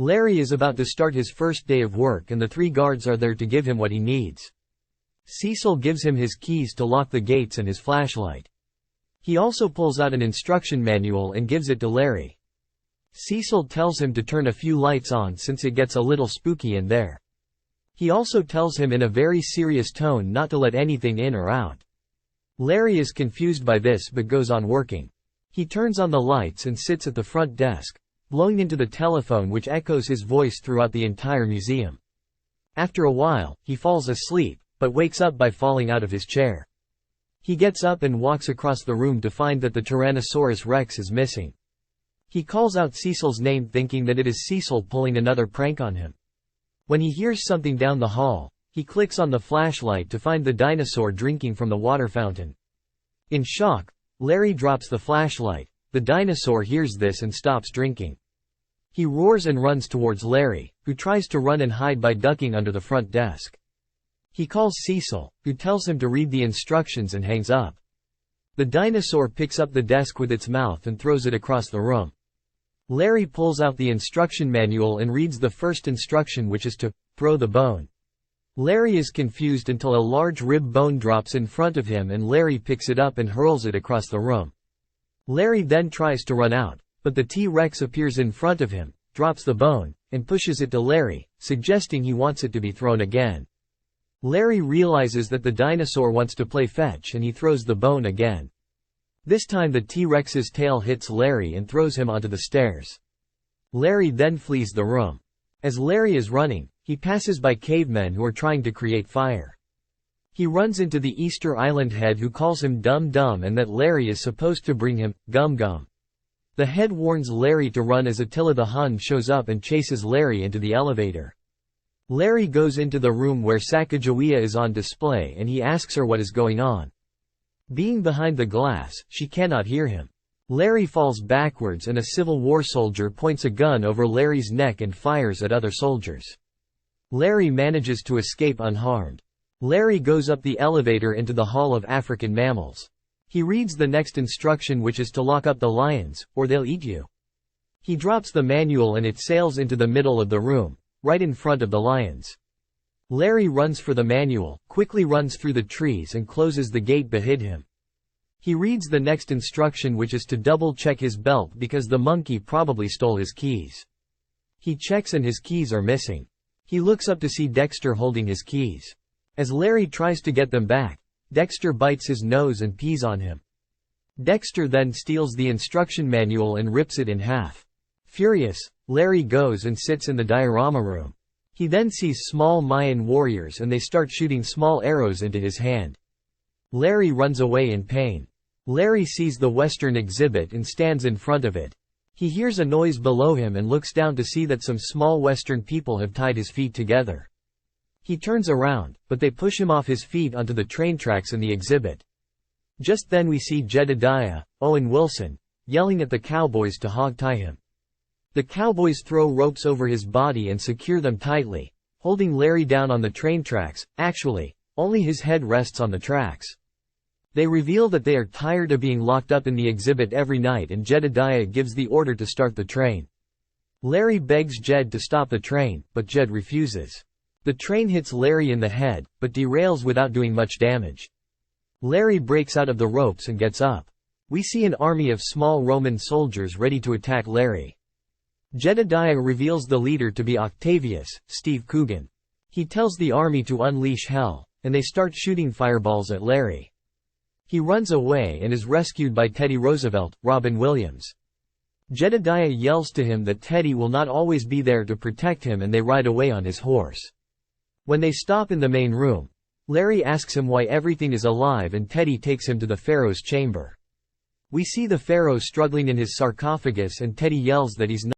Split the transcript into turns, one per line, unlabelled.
Larry is about to start his first day of work and the three guards are there to give him what he needs. Cecil gives him his keys to lock the gates and his flashlight. He also pulls out an instruction manual and gives it to Larry. Cecil tells him to turn a few lights on since it gets a little spooky in there. He also tells him in a very serious tone not to let anything in or out. Larry is confused by this but goes on working. He turns on the lights and sits at the front desk, blowing into the telephone which echoes his voice throughout the entire museum. After a while, he falls asleep, but wakes up by falling out of his chair. He gets up and walks across the room to find that the Tyrannosaurus Rex is missing. He calls out Cecil's name thinking that it is Cecil pulling another prank on him. When he hears something down the hall, he clicks on the flashlight to find the dinosaur drinking from the water fountain. In shock, Larry drops the flashlight. The dinosaur hears this and stops drinking. He roars and runs towards Larry, who tries to run and hide by ducking under the front desk. He calls Cecil, who tells him to read the instructions and hangs up. The dinosaur picks up the desk with its mouth and throws it across the room. Larry pulls out the instruction manual and reads the first instruction, which is to throw the bone. Larry is confused until a large rib bone drops in front of him and Larry picks it up and hurls it across the room. Larry then tries to run out, but the T-Rex appears in front of him, drops the bone, and pushes it to Larry, suggesting he wants it to be thrown again. Larry realizes that the dinosaur wants to play fetch and he throws the bone again. This time the T-Rex's tail hits Larry and throws him onto the stairs. Larry then flees the room. As Larry is running, he passes by cavemen who are trying to create fire. He runs into the Easter Island head who calls him Dum Dum and that Larry is supposed to bring him Gum Gum. The head warns Larry to run as Attila the Hun shows up and chases Larry into the elevator. Larry goes into the room where Sacagawea is on display and he asks her what is going on. Being behind the glass, she cannot hear him. Larry falls backwards and a Civil War soldier points a gun over Larry's neck and fires at other soldiers. Larry manages to escape unharmed. Larry goes up the elevator into the Hall of African Mammals. He reads the next instruction, which is to lock up the lions, or they'll eat you. He drops the manual and it sails into the middle of the room, right in front of the lions. Larry runs for the manual, quickly runs through the trees and closes the gate behind him. He reads the next instruction, which is to double-check his belt because the monkey probably stole his keys. He checks and his keys are missing. He looks up to see Dexter holding his keys. As Larry tries to get them back, Dexter bites his nose and pees on him. Dexter then steals the instruction manual and rips it in half. Furious, Larry goes and sits in the diorama room. He then sees small Mayan warriors and they start shooting small arrows into his hand. Larry runs away in pain. Larry sees the Western exhibit and stands in front of it. He hears a noise below him and looks down to see that some small Western people have tied his feet together. He turns around, but they push him off his feet onto the train tracks in the exhibit. Just then we see Jedediah, Owen Wilson, yelling at the cowboys to hog-tie him. The cowboys throw ropes over his body and secure them tightly, holding Larry down on the train tracks. Actually, only his head rests on the tracks. They reveal that they are tired of being locked up in the exhibit every night and Jedediah gives the order to start the train. Larry begs Jed to stop the train, but Jed refuses. The train hits Larry in the head, but derails without doing much damage. Larry breaks out of the ropes and gets up. We see an army of small Roman soldiers ready to attack Larry. Jedediah reveals the leader to be Octavius, Steve Coogan. He tells the army to unleash hell, and they start shooting fireballs at Larry. He runs away and is rescued by Teddy Roosevelt, Robin Williams. Jedediah yells to him that Teddy will not always be there to protect him and they ride away on his horse. When they stop in the main room, Larry asks him why everything is alive and Teddy takes him to the Pharaoh's chamber. We see the Pharaoh struggling in his sarcophagus and Teddy yells that he's not